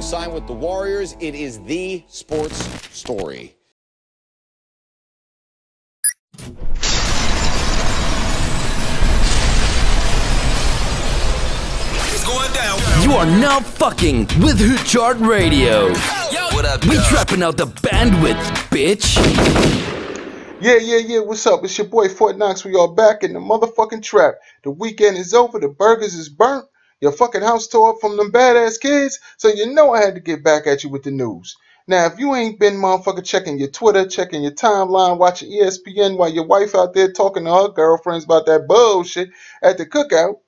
sign with the Warriors. It is the sports story. It's going down. You are now fucking with Hood Chart Radio. Yo, what up, We dog? trapping out the bandwidth, bitch. Yeah, what's up? It's your boy Fort Knox. We are back in the motherfucking trap. The weekend is over, the burgers is burnt, your fucking house tore up from them badass kids, so you know I had to get back at you with the news. Now, if you ain't been motherfucker checking your Twitter, checking your timeline, watching ESPN while your wife out there talking to her girlfriends about that bullshit at the cookout,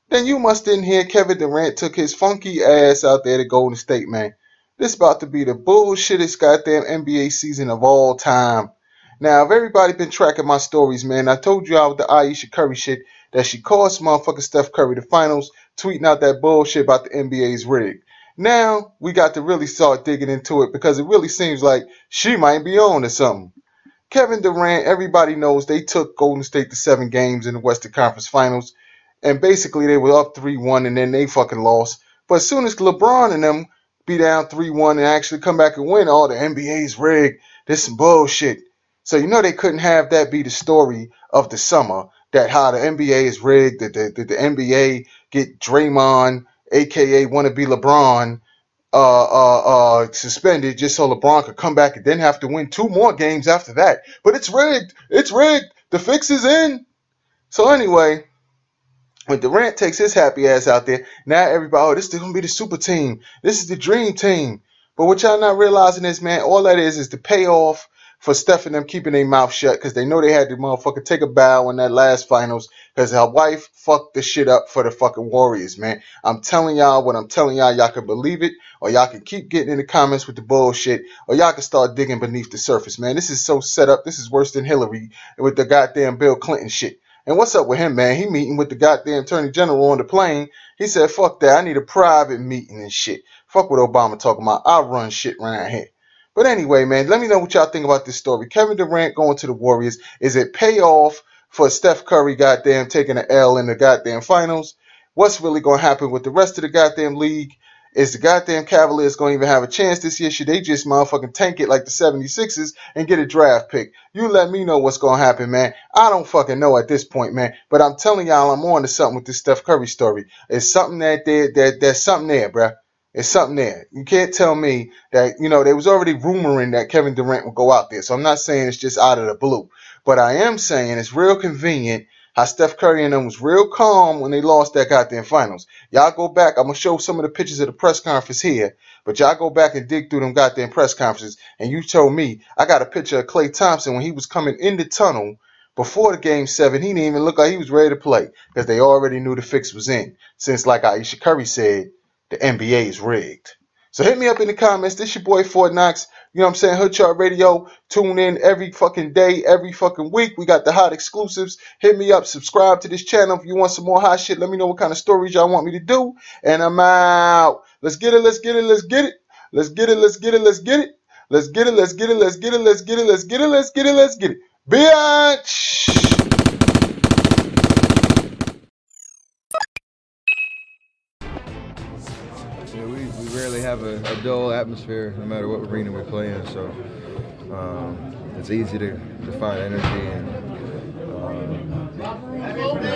then you must didn't hear Kevin Durant took his funky ass out there to Golden State, man. This about to be the bullshittest goddamn NBA season of all time. Now, if everybody been tracking my stories, man, I told you out with the Ayesha Curry shit that she cost motherfucking Steph Curry the finals, tweeting out that bullshit about the NBA's rigged. Now, we got to really start digging into it because it really seems like she might be on to something. Kevin Durant, everybody knows they took Golden State to 7 games in the Western Conference Finals, and basically they were up 3-1 and then they fucking lost. But as soon as LeBron and them be down 3-1 and actually come back and win, the NBA's rigged. This some bullshit. So you know they couldn't have that be the story of the summer, that how the NBA is rigged, that the NBA get Draymond, aka wannabe LeBron, suspended just so LeBron could come back and then have to win 2 more games after that. But it's rigged. It's rigged. The fix is in. So anyway, when Durant takes his happy ass out there, now everybody, this is going to be the super team. This is the dream team. But what y'all not realizing is, man, all that is the payoff for Steph and them keeping their mouth shut because they know they had to motherfucker take a bow in that last finals because her wife fucked the shit up for the fucking Warriors, man. I'm telling y'all what I'm telling y'all. Y'all can believe it, or y'all can keep getting in the comments with the bullshit, or y'all can start digging beneath the surface, man. This is so set up. This is worse than Hillary with the goddamn Bill Clinton shit. And what's up with him, man? He meeting with the goddamn Attorney General on the plane. He said, fuck that. I need a private meeting and shit. Fuck what Obama talking about. I run shit around here. But anyway, man, let me know what y'all think about this story. Kevin Durant going to the Warriors. Is it payoff for Steph Curry goddamn taking an L in the goddamn finals? What's really going to happen with the rest of the goddamn league? Is the goddamn Cavaliers going to even have a chance this year? Should they just motherfucking tank it like the 76ers and get a draft pick? You let me know what's going to happen, man. I don't fucking know at this point, man. But I'm telling y'all I'm on to something with this Steph Curry story. It's something there's something there, bruh. It's something there. You can't tell me that, they was already rumoring that Kevin Durant would go out there. So I'm not saying it's just out of the blue. But I am saying it's real convenient how Steph Curry and them was real calm when they lost that goddamn finals. Y'all go back. I'm going to show some of the pictures of the press conference here. But y'all go back and dig through them goddamn press conferences. And you told me, I got a picture of Klay Thompson when he was coming in the tunnel before the game 7. He didn't even look like he was ready to play because they already knew the fix was in. Since, like Ayesha Curry said, the NBA is rigged. So hit me up in the comments. This your boy Fort Knox. You know what I'm saying? Hood Chart Radio. Tune in every fucking day, every fucking week. We got the hot exclusives. Hit me up. Subscribe to this channel if you want some more hot shit. Let me know what kind of stories y'all want me to do. And I'm out. Let's get it. Let's get it. Let's get it. Let's get it. Let's get it. Let's get it. Let's get it. Let's get it. Let's get it. Let's get it. Let's get it. Let's get it. Let's get it. Bitch. Yeah, we rarely have a dull atmosphere no matter what arena we're playing, so it's easy to find energy and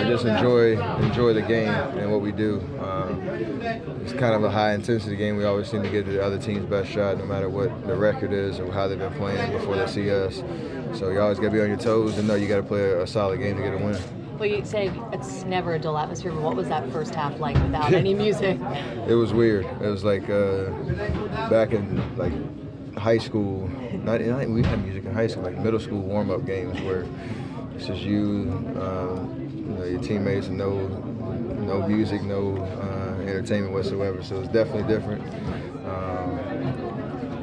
just enjoy the game and what we do. It's kind of a high intensity game. We always seem to get the other team's best shot no matter what the record is or how they've been playing before they see us. So you always got to be on your toes and know you got to play a solid game to get a win. Well, you say it's never a dull atmosphere, but what was that first half like without any music? It was weird. It was like back in like high school. We had music in high school, like middle school warm-up games where it's just you, your teammates, and no music, no entertainment whatsoever. So it's definitely different.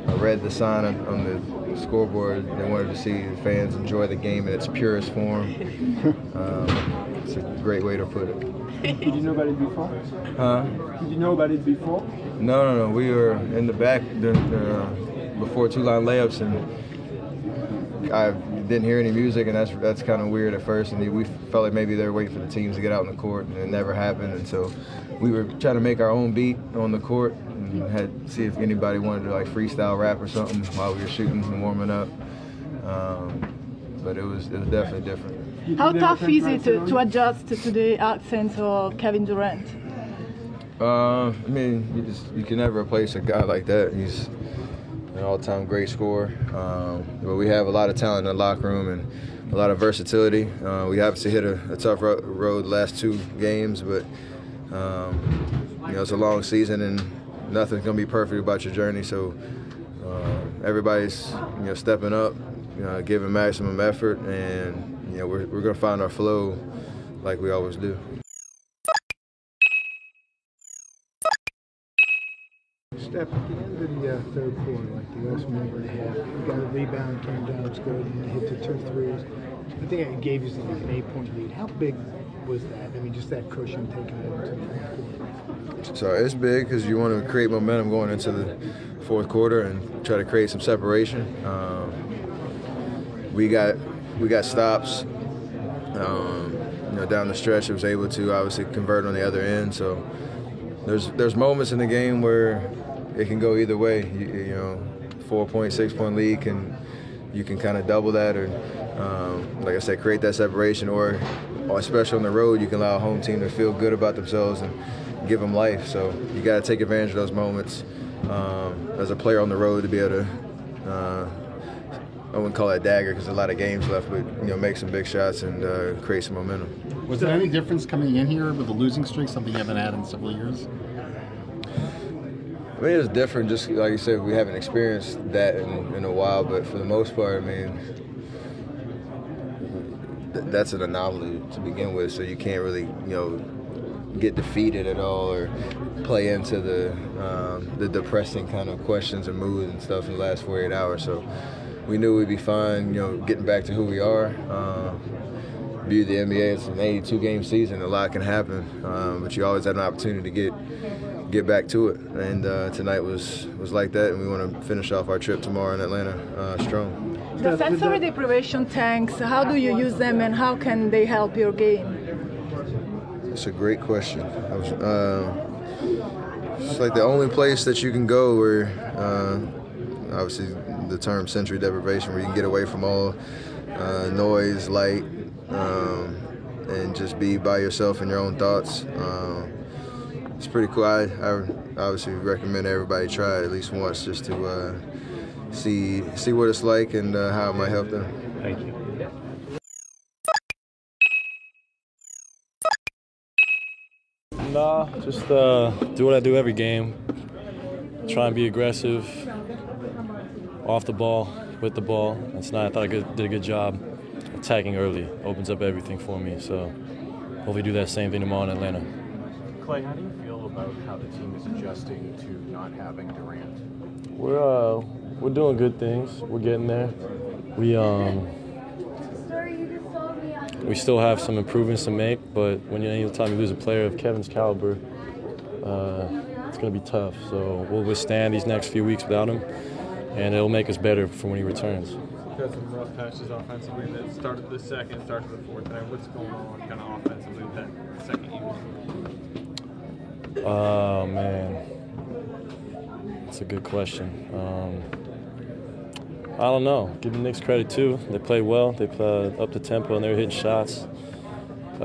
I read the sign on the scoreboard. They wanted to see the fans enjoy the game in its purest form. It's a great way to put it. Did you know about it before? Huh? Did you know about it before? No. We were in the back before 2-line layups, and didn't hear any music, and that's kind of weird at first. And we felt like maybe they were waiting for the teams to get out on the court, and it never happened. And so we were trying to make our own beat on the court and had see if anybody wanted to like freestyle rap or something while we were shooting and warming up. But it was definitely different. How tough is it to adjust to the accent of Kevin Durant? I mean, you can never replace a guy like that. He's an all-time great scorer. But we have a lot of talent in the locker room and a lot of versatility. We obviously hit a tough road the last 2 games, but it's a long season and nothing's gonna be perfect about your journey. So everybody's stepping up, giving maximum effort, and we're gonna find our flow like we always do. Steph, at the end of the third quarter, like the last minute and a half, you got a rebound, came down, it's good, and you hit the 2 threes. I think it gave you like an 8-point lead. How big was that? I mean, just that cushion taking it into the fourth quarter. So it's big because you want to create momentum going into the fourth quarter and try to create some separation. We got stops. Down the stretch, I was able to obviously convert on the other end. So there's moments in the game where it can go either way. 4-point, 6-point lead you can kind of double that, or like I said, create that separation, or especially on the road, you can allow a home team to feel good about themselves and give them life. So you got to take advantage of those moments as a player on the road to be able to. I wouldn't call that dagger because there's a lot of games left, but make some big shots and create some momentum. Was there any difference coming in here with a losing streak, something you haven't had in several years? I mean, it's different. Just like you said, we haven't experienced that in a while, but for the most part, I mean, that's an anomaly to begin with. So you can't really, get defeated at all or play into the depressing kind of questions and moods and stuff in the last 48 hours. So we knew we'd be fine, getting back to who we are. View the NBA as an 82-game season. A lot can happen, but you always have an opportunity to get back to it. And tonight was like that, and we want to finish off our trip tomorrow in Atlanta strong. The sensory deprivation tanks, how do you use them and how can they help your game? It's a great question. It's like the only place that you can go where, obviously, the term sensory deprivation, where you can get away from all noise, light, and just be by yourself and your own thoughts. It's pretty cool. I obviously recommend everybody try it at least once, just to see what it's like and how it might help them. Thank you. Nah, just do what I do every game. Try and be aggressive, off the ball, with the ball. That's not. I thought I did a good job attacking early. Opens up everything for me. So hopefully do that same thing tomorrow in Atlanta. Clay, how do you feel about how the team is adjusting to not having Durant? We're doing good things. We're getting there. We still have some improvements to make, but when anytime you lose a player of Kevin's caliber, it's going to be tough. So we'll withstand these next few weeks without him, and it'll make us better for when he returns. You've had some rough patches offensively that started the second, started the fourth. What's going on kind of offensively with that second unit? Oh, man. That's a good question. I don't know. Give the Knicks credit, too. They play well. They play up the tempo, and they're hitting shots. I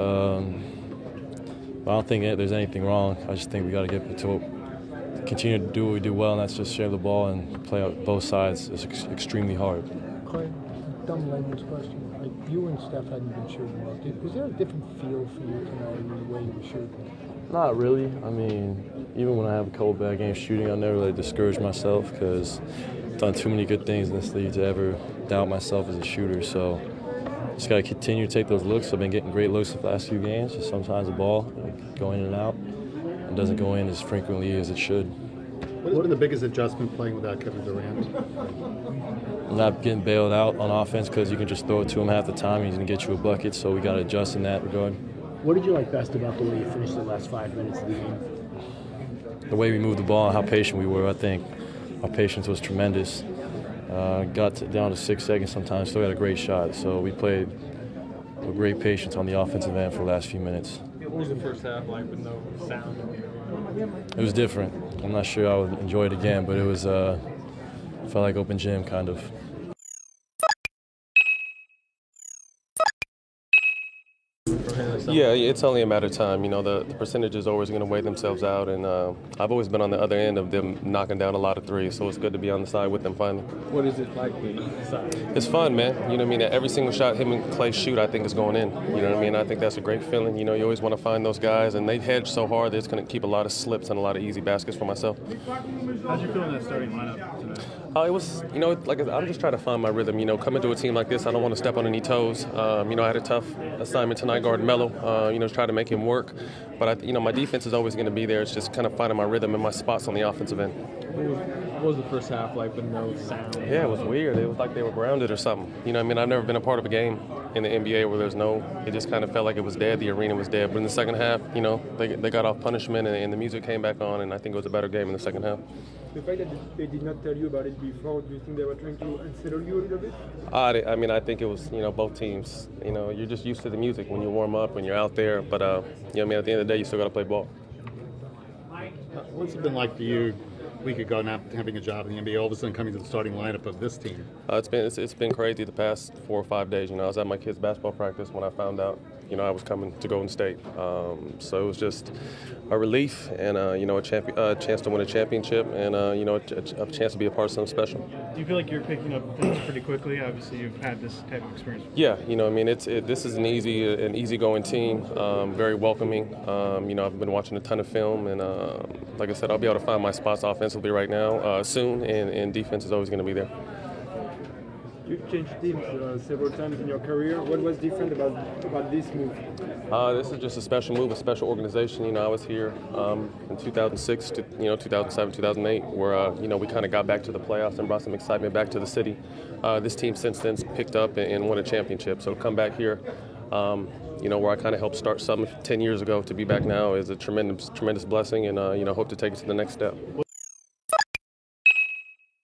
don't think there's anything wrong. I just think we got to continue to do what we do well, and that's just share the ball and play out both sides. It's extremely hard. Clay, dumb layman's question. Like, you and Steph hadn't been shooting well. Was there a different feel for you tonight in the way you were shooting? Not really. I mean, even when I have a couple bad games shooting, I never really discourage myself because I've done too many good things in this league to ever doubt myself as a shooter. So just got to continue to take those looks. I've been getting great looks the last few games. Just sometimes the ball going in and out and doesn't go in as frequently as it should. What are the biggest adjustments playing without Kevin Durant? Not getting bailed out on offense because you can just throw it to him half the time. He's going to get you a bucket, so we got to adjust in that regard. What did you like best about the way you finished the last 5 minutes of the game? The way we moved the ball and how patient we were. I think our patience was tremendous. Got down to 6 seconds sometimes, still got a great shot. So we played with great patience on the offensive end for the last few minutes. What was the first half like with no sound? It was different. I'm not sure I would enjoy it again, but it was felt like open gym kind of. Yeah, it's only a matter of time. You know, the percentage is always going to weigh themselves out, and I've always been on the other end of them knocking down a lot of threes, so it's good to be on the side with them finally. What is it like being on the side? It's fun, man. You know what I mean? Every single shot him and Clay shoot, I think, is going in. You know what I mean? I think that's a great feeling. You know, you always want to find those guys, and they hedge so hard that it's going to keep a lot of slips and a lot of easy baskets for myself. How'd you feel in that starting lineup tonight? It was, you know, like I'm just trying to find my rhythm. You know, coming to a team like this, I don't want to step on any toes. You know, I had a tough assignment tonight guarding Melo. You know, try to make him work. But, you know, my defense is always going to be there. It's just kind of finding my rhythm and my spots on the offensive end. What was the first half like with no sound? Yeah, it was weird. It was like they were grounded or something. You know what I mean? I've never been a part of a game in the NBA where it just kind of felt like it was dead. The arena was dead. But in the second half, you know, they got off punishment and the music came back on, and I think it was a better game in the second half. The fact that they did not tell you about it before, do you think they were trying to unsettle you a little bit? I mean, I think it was, you know, both teams. You know, you're just used to the music when you warm up, when you're out there. But, you know what I mean, at the end of the day, you still got to play ball. What's it been like for you a week ago not having a job in the NBA, all of a sudden coming to the starting lineup of this team? It's been crazy the past 4 or 5 days. You know, I was at my kids' basketball practice when I found out, you know, I was coming to Golden State. So it was just a relief and, you know, a chance to win a championship and, you know, a chance to be a part of something special. Do you feel like you're picking up things pretty quickly? Obviously, you've had this type of experience before. Yeah, you know, I mean, this is an easygoing team, very welcoming. You know, I've been watching a ton of film, and like I said, I'll be able to find my spots offensively right now soon, and defense is always going to be there. You've changed teams several times in your career. What was different about this move? This is just a special move, a special organization. You know, I was here in 2006 to 2007, 2008, where you know, we kind of got back to the playoffs and brought some excitement back to the city. This team since then picked up and won a championship. So to come back here, you know, where I kind of helped start something 10 years ago, to be back now is a tremendous blessing, and you know, hope to take it to the next step.